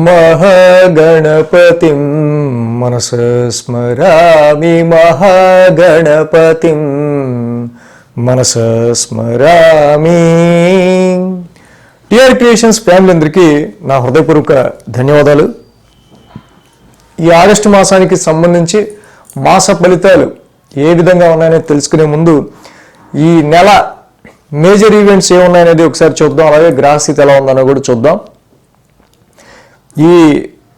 మహాగణపతిం మనసా స్మరామి మహాగణపతిం మనసా స్మరామి. TR creations family అందరికీ నా హృదయపూర్వక ధన్యవాదాలు. ఈ ఆగస్టు మాసానికి సంబంధించి మాస ఫలితాలు ఏ విధంగా ఉన్నాయని తెలుసుకునే ముందు ఈ నెల మేజర్ ఈవెంట్స్ ఏమున్నాయనేది ఒకసారి చూద్దాం. అలాగే గ్రహస్థితి ఎలా ఉందన్నో కూడా చూద్దాం. ఈ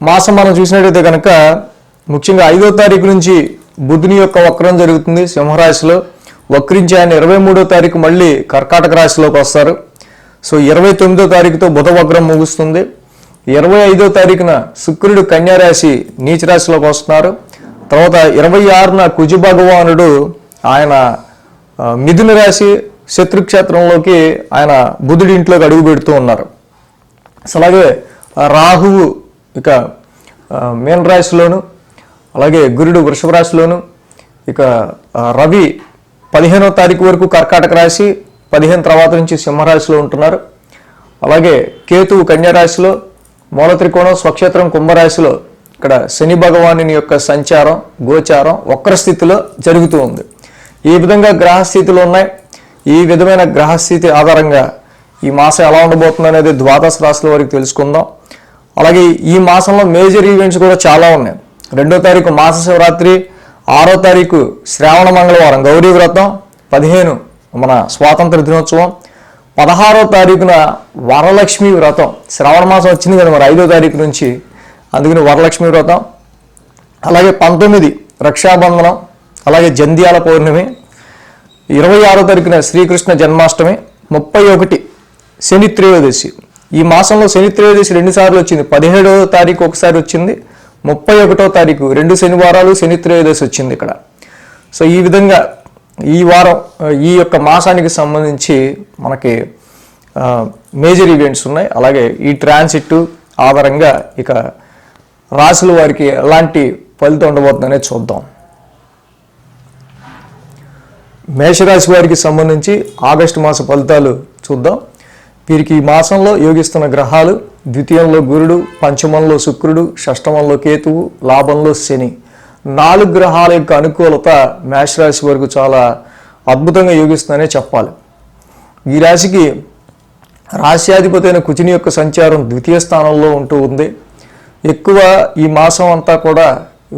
మాసం మనం చూసినట్టయితే కనుక ముఖ్యంగా 5వ తారీఖు నుంచి బుధుని యొక్క వక్రం జరుగుతుంది సింహరాశిలో. వక్రించి ఆయన 23వ తారీఖు మళ్ళీ కర్కాటక రాశిలోకి వస్తారు. సో 29వ తారీఖుతో బుధ వక్రం ముగుస్తుంది. 25వ తారీఖున శుక్రుడు కన్యారాశి నీచ రాశిలోకి వస్తున్నారు. తర్వాత 26న కుజు భగవానుడు ఆయన మిథున రాశి శత్రుక్షేత్రంలోకి ఆయన బుధుడి ఇంట్లోకి అడుగు పెడుతూ ఉన్నారు. అలాగే రాహువు ఇక మీన రాశిలోను, అలాగే గురుడు వృషభ రాశిలోను, ఇక రవి 15వ తారీఖు వరకు కర్కాటక రాశి, 15 తర్వాత నుంచి సింహరాశిలో ఉంటున్నారు. అలాగే కేతువు కన్యారాశిలో, మూల త్రికోణం స్వక్షేత్రం కుంభరాశిలో ఇక్కడ శని భగవానుని యొక్క సంచారం గోచారం వక్రస్థితిలో జరుగుతూ ఉంది. ఈ విధంగా గ్రహస్థితులు ఉన్నాయి. ఈ విధమైన గ్రహస్థితి ఆధారంగా ఈ మాసం ఎలా ఉండబోతుంది అనేది ద్వాదశ రాశుల వరకు తెలుసుకుందాం. అలాగే ఈ మాసంలో మేజర్ ఈవెంట్స్ కూడా చాలా ఉన్నాయి. 2వ తారీఖు మాస శివరాత్రి, 6వ తారీఖు శ్రావణ మంగళవారం గౌరీ వ్రతం, 15 మన స్వాతంత్ర దినోత్సవం, 16వ తారీఖున వరలక్ష్మి వ్రతం. శ్రావణ మాసం వచ్చింది కదా మరి 5వ తారీఖు నుంచి, అందుకని వరలక్ష్మి వ్రతం. అలాగే 19 రక్షాబంధనం, అలాగే జంధ్యాల పౌర్ణమి, 26వ తారీఖున శ్రీకృష్ణ జన్మాష్టమి, 31 శని త్రయోదశి. ఈ మాసంలో శని త్రయోదశి 2 సార్లు వచ్చింది. 17వ తారీఖు ఒకసారి వచ్చింది, 31వ తారీఖు 2 శనివారాలు శని త్రయోదశి వచ్చింది ఇక్కడ. సో ఈ విధంగా ఈ వారం ఈ యొక్క మాసానికి సంబంధించి మనకి మేజర్ ఈవెంట్స్ ఉన్నాయి. అలాగే ఈ ట్రాన్సిట్ ఆధారంగా ఇక రాశుల వారికి ఎలాంటి ఫలితం ఉండబోతుందనేది చూద్దాం. మేషరాశి వారికి సంబంధించి ఆగస్టు మాస ఫలితాలు చూద్దాం. వీరికి ఈ మాసంలో యోగిస్తున్న గ్రహాలు: ద్వితీయంలో గురుడు, పంచమంలో శుక్రుడు, షష్టమంలో కేతువు, లాభంలో శని. 4 గ్రహాల యొక్క అనుకూలత మేషరాశి వరకు చాలా అద్భుతంగా యోగిస్తుందనే చెప్పాలి. ఈ రాశికి రాశ్యాధిపతి అయిన కుజుని యొక్క సంచారం ద్వితీయ స్థానంలో ఉంటూ ఉంది. ఎక్కువ ఈ మాసం అంతా కూడా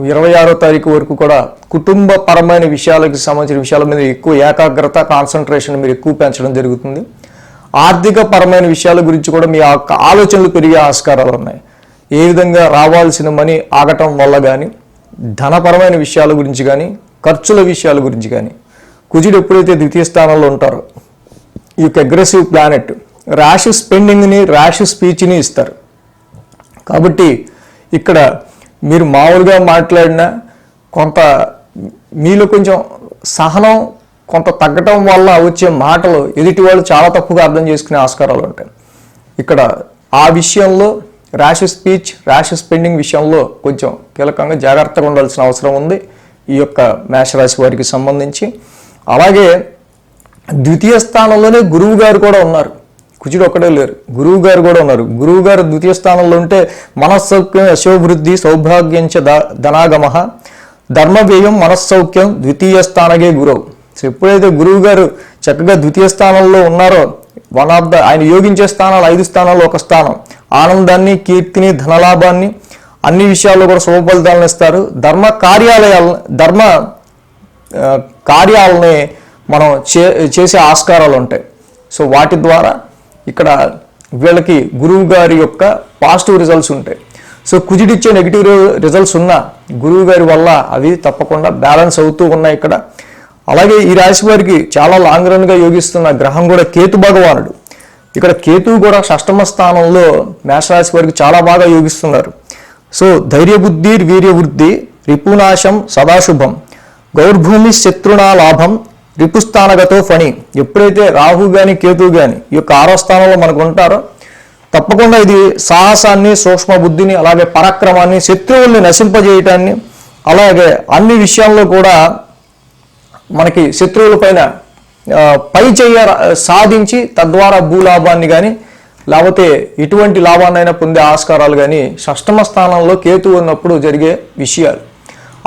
26వ తారీఖు వరకు కూడా కుటుంబ పరమైన విషయాలకు సంబంధించిన విషయాల మీద ఎక్కువ ఏకాగ్రత, కాన్సన్ట్రేషన్ మీరు ఎక్కువ పెంచడం జరుగుతుంది. ఆర్థిక పరమైన విషయాల గురించి కూడా మీ ఆలోచనలు పెరిగే ఆస్కారాలు ఉన్నాయి. ఏ విధంగా రావాల్సిన మనీ ఆగటం వల్ల కానీ, ధనపరమైన విషయాల గురించి కానీ, ఖర్చుల విషయాల గురించి కానీ. కుజుడు ఎప్పుడైతే ద్వితీయ స్థానంలో ఉంటారో ఈ యొక్క అగ్రెసివ్ ప్లానెట్ ర్యాష్ స్పెండింగ్ని, ర్యాష్ స్పీచ్ని ఇస్తారు. కాబట్టి ఇక్కడ మీరు మామూలుగా మాట్లాడినా కొంత మీలో కొంచెం సహనం కొంత తగ్గటం వల్ల వచ్చే మాటలు ఎదుటి వాళ్ళు చాలా తప్పుగా అర్థం చేసుకునే ఆస్కారాలు ఉంటాయి. ఇక్కడ ఆ విషయంలో ర్యాష్ స్పీచ్, ర్యాష్ స్పెండింగ్ విషయంలో కొంచెం కీలకంగా జాగ్రత్తగా ఉండాల్సిన అవసరం ఉంది ఈ యొక్క మేషరాశి వారికి సంబంధించి. అలాగే ద్వితీయ స్థానంలోనే గురువు గారు కూడా ఉన్నారు. కుజుడు ఒక్కడే లేరు, గురువు గారు కూడా ఉన్నారు. గురువు గారు ద్వితీయ స్థానంలో ఉంటే మనస్సౌఖ్యం, యశోవృద్ధి, సౌభాగ్యంచ ధనాగమ, ధర్మవ్యయం, మనస్సౌఖ్యం ద్వితీయ స్థానగే గురువు. సో ఎప్పుడైతే గురువు గారు చక్కగా ద్వితీయ స్థానంలో ఉన్నారో, ఆయన యోగించే స్థానాలు 5 స్థానాల్లో ఒక స్థానం, ఆనందాన్ని, కీర్తిని, ధనలాభాన్ని, అన్ని విషయాల్లో కూడా శుభ ఫలితాలను ఇస్తారు. ధర్మ కార్యాలని మనం చేసే ఆస్కారాలు ఉంటాయి. సో వాటి ద్వారా ఇక్కడ వీళ్ళకి గురువు గారి యొక్క పాజిటివ్ రిజల్ట్స్ ఉంటాయి. సో కుజుడిచ్చే నెగిటివ్ రిజల్ట్స్ ఉన్నా గురువు గారి వల్ల అవి తప్పకుండా బ్యాలెన్స్ అవుతూ ఉన్నాయి ఇక్కడ. అలాగే ఈ రాశి వారికి చాలా లాంగ్ రన్గా యోగిస్తున్న గ్రహం కూడా కేతు భగవానుడు. ఇక్కడ కేతువు కూడా షష్టమ స్థానంలో మేషరాశి వారికి చాలా బాగా యోగిస్తున్నారు. సో ధైర్యబుద్ధి, వీర్యవృద్ధి, రిపునాశం, సదాశుభం, గౌర్భూమి శత్రునా లాభం, రిపుస్థానగతో ఫణి. ఎప్పుడైతే రాహు కానీ కేతు కానీ ఈ యొక్క 6వ స్థానంలో మనకు ఉంటారో తప్పకుండా ఇది సాహసాన్ని, సూక్ష్మ బుద్ధిని, అలాగే పరాక్రమాన్ని, శత్రువుల్ని నశింపజేయటాన్ని, అలాగే అన్ని విషయాల్లో కూడా మనకి శత్రువుల పైన పై చేయ సాధించి తద్వారా భూలాభాన్ని కానీ లేకపోతే ఎటువంటి లాభాన్నైనా పొందే ఆస్కారాలు కానీ షష్టమ స్థానంలో కేతు ఉన్నప్పుడు జరిగే విషయాలు.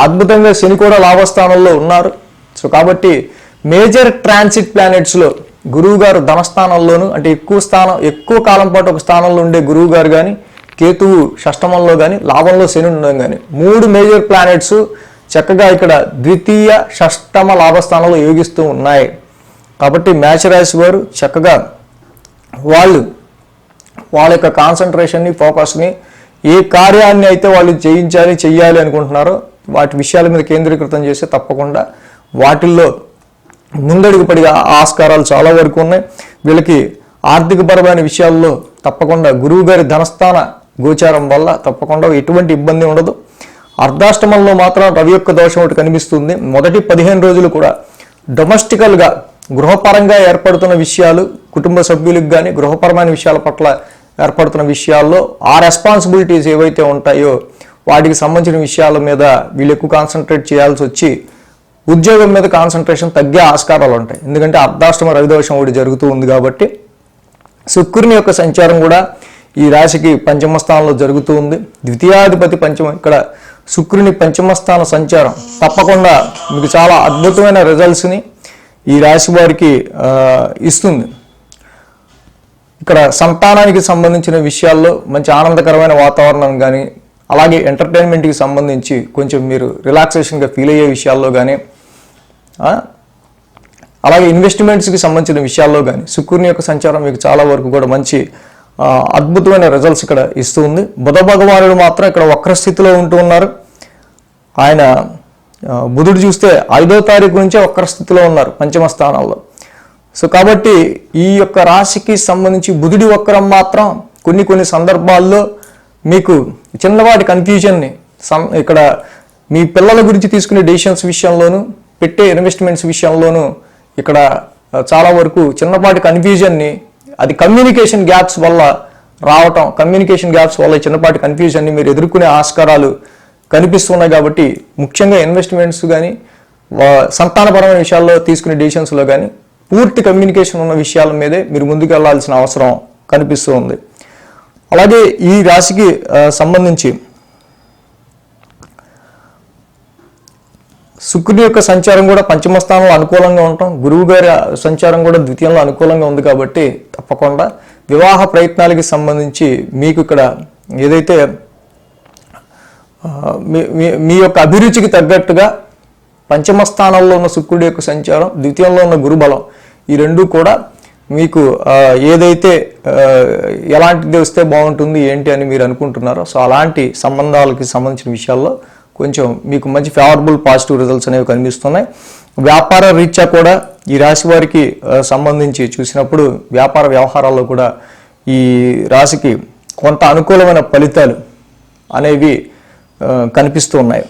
అద్భుతంగా శని కూడా లాభస్థానంలో ఉన్నారు. సో కాబట్టి మేజర్ ట్రాన్సిట్ ప్లానెట్స్లో గురువు గారు ధనస్థానంలోను, అంటే ఎక్కువ కాలం పాటు ఒక స్థానంలో ఉండే గురువు గారు కానీ, కేతువు షష్టమంలో కానీ, లాభంలో శని ఉండడం కానీ, 3 మేజర్ ప్లానెట్స్ చక్కగా ఇక్కడ ద్వితీయ షష్టమ లాభస్థానంలో యోగిస్తూ ఉన్నాయి. కాబట్టి మేషరాశి వారు చక్కగా వాళ్ళ యొక్క కాన్సన్ట్రేషన్ని, ఫోకస్ని ఏ కార్యాన్ని అయితే వాళ్ళు చెయ్యాలి అనుకుంటున్నారో వాటి విషయాల మీద కేంద్రీకృతం చేస్తే తప్పకుండా వాటిల్లో ముందడుగు పడి ఆస్కారాలు చాలా వరకు ఉన్నాయి. వీళ్ళకి ఆర్థికపరమైన విషయాల్లో తప్పకుండా గురువు గారి ధనస్థాన గోచారం వల్ల తప్పకుండా ఎటువంటి ఇబ్బంది ఉండదు. అర్ధాష్టమంలో మాత్రం రవి యొక్క దోషం ఒకటి కనిపిస్తుంది. మొదటి 15 రోజులు కూడా డొమెస్టికల్గా గృహపరంగా ఏర్పడుతున్న విషయాలు, కుటుంబ సభ్యులకు కానీ గృహపరమైన విషయాల పట్ల ఏర్పడుతున్న విషయాల్లో ఆ రెస్పాన్సిబిలిటీస్ ఏవైతే ఉంటాయో వాటికి సంబంధించిన విషయాల మీద వీళ్ళు ఎక్కువ కాన్సన్ట్రేట్ చేయాల్సి వచ్చి ఉద్యోగం మీద కాన్సన్ట్రేషన్ తగ్గే ఆస్కారాలు ఉంటాయి. ఎందుకంటే అర్ధాష్టమ రవిదోషం ఒకటి జరుగుతూ ఉంది కాబట్టి. శుక్రుని యొక్క సంచారం కూడా ఈ రాశికి పంచమ స్థానంలో జరుగుతూ ఉంది. ద్వితీయాధిపతి ఇక్కడ శుక్రుని పంచమ స్థాన సంచారం తప్పకుండా మీకు చాలా అద్భుతమైన రిజల్ట్స్ని ఈ రాశి వారికి ఇస్తుంది. ఇక్కడ సంతానానికి సంబంధించిన విషయాల్లో మంచి ఆనందకరమైన వాతావరణం కానీ, అలాగే ఎంటర్టైన్మెంట్కి సంబంధించి కొంచెం మీరు రిలాక్సేషన్గా ఫీల్ అయ్యే విషయాల్లో కానీ, అలాగే ఇన్వెస్ట్మెంట్స్కి సంబంధించిన విషయాల్లో కానీ శుక్రుని యొక్క సంచారం మీకు చాలా వరకు కూడా మంచి అద్భుతమైన రిజల్ట్స్ ఇక్కడ ఇస్తూ ఉంది. బుధ భగవానుడు మాత్రం ఇక్కడ వక్రస్థితిలో ఉంటూ ఉన్నారు. ఆయన బుధుడు చూస్తే 5వ తారీఖు నుంచే వక్రస్థితిలో ఉన్నారు పంచమ స్థానాల్లో. సో కాబట్టి ఈ యొక్క రాశికి సంబంధించి బుధుడి వక్రం మాత్రం కొన్ని సందర్భాల్లో మీకు చిన్నవాటి కన్ఫ్యూజన్ని ఇక్కడ మీ పిల్లల గురించి తీసుకునే డెసిషన్స్ విషయంలోనూ, పెట్టే ఇన్వెస్ట్మెంట్స్ విషయంలోనూ ఇక్కడ చాలా వరకు చిన్నపాటి కన్ఫ్యూజన్ని, అది కమ్యూనికేషన్ గ్యాప్స్ వల్ల రావటం, కమ్యూనికేషన్ గ్యాప్స్ వల్ల చిన్నపాటి కన్ఫ్యూజన్ని మీరు ఎదుర్కొనే ఆస్కారాలు కనిపిస్తున్నాయి. కాబట్టి ముఖ్యంగా ఇన్వెస్ట్మెంట్స్ కానీ సంతానపరమైన విషయాల్లో తీసుకునే డెసిషన్స్లో కానీ పూర్తి కమ్యూనికేషన్ ఉన్న విషయాల మీదే మీరు ముందుకు వెళ్లాల్సిన అవసరం కనిపిస్తూ ఉంది. అలాగే ఈ రాశికి సంబంధించి శుక్రుడి యొక్క సంచారం కూడా పంచమ స్థానంలో అనుకూలంగా ఉండటం, గురువు గారి సంచారం కూడా ద్వితీయంలో అనుకూలంగా ఉంది. కాబట్టి తప్పకుండా వివాహ ప్రయత్నాలకి సంబంధించి మీకు ఇక్కడ ఏదైతే మీ యొక్క అభిరుచికి తగ్గట్టుగా పంచమ స్థానంలో ఉన్న శుక్రుడి యొక్క సంచారం, ద్వితీయంలో ఉన్న గురుబలం, ఈ రెండు కూడా మీకు ఏదైతే ఎలాంటిది వస్తే బాగుంటుంది ఏంటి అని మీరు అనుకుంటున్నారో, సో అలాంటి సంబంధాలకి సంబంధించిన విషయాల్లో కొంచెం మీకు మంచి ఫేవరబుల్ పాజిటివ్ రిజల్ట్స్ అనేవి కనిపిస్తున్నాయి. వ్యాపార రీత్యా కూడా ఈ రాశి వారికి సంబంధించి చూసినప్పుడు వ్యాపార వ్యవహారాల్లో కూడా ఈ రాశికి కొంత అనుకూలమైన ఫలితాలు అనేవి కనిపిస్తూ ఉన్నాయి.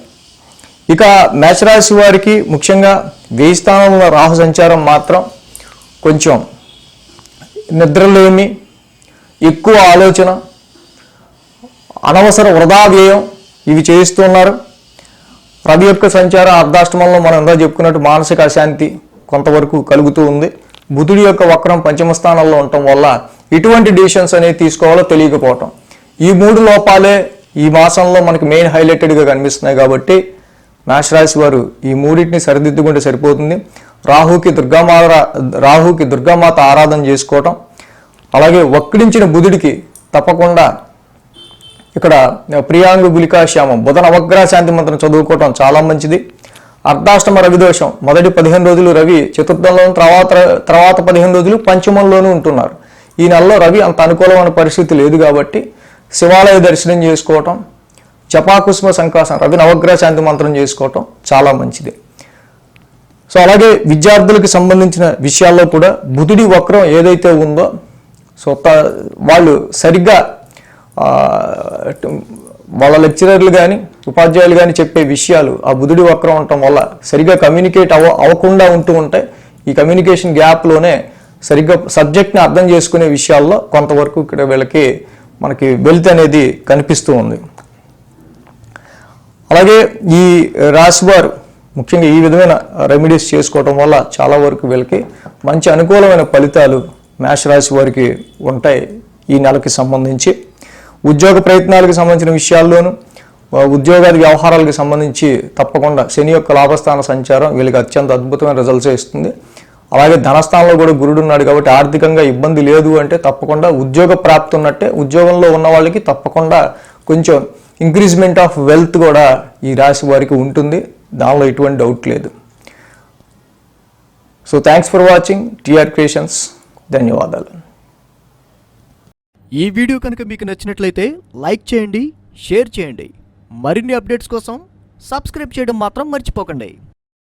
ఇక మేషరాశి వారికి ముఖ్యంగా 1000 స్థానంలో రాహు సంచారం మాత్రం కొంచెం నిద్రలేమి, ఎక్కువ ఆలోచన, అనవసర వృధా వ్యయం ఇవి చేయిస్తున్నారు. రవి యొక్క సంచారం అర్ధాష్టమంలో మనం ఎంత చెప్పుకున్నట్టు మానసిక అశాంతి కొంతవరకు కలుగుతూ ఉంది. బుధుడి యొక్క వక్రం పంచమ స్థానంలో ఉండటం వల్ల ఎటువంటి డిసిషన్స్ అనేవి తీసుకోవాలో తెలియకపోవటం, ఈ 3 లోపాలే ఈ మాసంలో మనకి మెయిన్ హైలైటెడ్గా కనిపిస్తున్నాయి. కాబట్టి మేషరాశి వారు ఈ 3టిని సరిదిద్దుకుంటే సరిపోతుంది. రాహుకి దుర్గామాత ఆరాధన చేసుకోవటం, అలాగే వక్రించిన బుధుడికి తప్పకుండా ఇక్కడ ప్రియాంగు గులికాశ్యామం బుధ నవగ్రహ శాంతి మంత్రం చదువుకోవటం చాలా మంచిది. అర్ధాష్టమ రవిదోషం మొదటి 15 రోజులు రవి చతుర్థంలోను, తర్వాత 15 రోజులు పంచమంలోనూ ఉంటున్నారు. ఈ నెలలో రవి అంత అనుకూలమైన పరిస్థితి లేదు కాబట్టి శివాలయ దర్శనం చేసుకోవటం, జపాకుసుమ సంకాసం రవి నవగ్రహ శాంతి మంత్రం చేసుకోవటం చాలా మంచిది. సో అలాగే విద్యార్థులకు సంబంధించిన విషయాల్లో కూడా బుధుడి వక్రం ఏదైతే ఉందో, సో వాళ్ళు సరిగ్గా వాళ్ళ లెక్చరర్లు కానీ ఉపాధ్యాయులు కానీ చెప్పే విషయాలు ఆ బుధుడి వక్రం ఉండటం వల్ల సరిగ్గా కమ్యూనికేట్ అవ్వకుండా ఉంటూ ఉంటాయి. ఈ కమ్యూనికేషన్ గ్యాప్లోనే సరిగ్గా సబ్జెక్ట్ని అర్థం చేసుకునే విషయాల్లో కొంతవరకు ఇక్కడ వీళ్ళకి మనకి వెల్త్ అనేది కనిపిస్తూ ఉంది. అలాగే ఈ రాశివారు ముఖ్యంగా ఈ విధమైన రెమెడీస్ చేసుకోవటం వల్ల చాలా వరకు వీళ్ళకి మంచి అనుకూలమైన ఫలితాలు మేషరాశి వారికి ఉంటాయి ఈ నెలకి సంబంధించి. ఉద్యోగ ప్రయత్నాలకు సంబంధించిన విషయాల్లోనూ ఉద్యోగాది వ్యవహారాలకు సంబంధించి తప్పకుండా శని యొక్క లాభస్థాన సంచారం వీళ్ళకి అత్యంత అద్భుతమైన రిజల్ట్స్ ఇస్తుంది. అలాగే ధనస్థానంలో కూడా గురుడు ఉన్నాడు కాబట్టి ఆర్థికంగా ఇబ్బంది లేదు అంటే తప్పకుండా ఉద్యోగ ప్రాప్తి ఉన్నట్టే. ఉద్యోగంలో ఉన్న వాళ్ళకి తప్పకుండా కొంచెం ఇంక్రీజ్మెంట్ ఆఫ్ వెల్త్ కూడా ఈ రాశి వారికి ఉంటుంది, దానిలో ఎటువంటి డౌట్ లేదు. So thanks for watching TR creations. ధన్యవాదాలు. ఈ వీడియో కనుక మీకు నచ్చినట్లయితే లైక్ చేయండి, షేర్ చేయండి. మరిన్ని అప్డేట్స్ కోసం సబ్స్క్రైబ్ చేయడం మాత్రం మర్చిపోకండి.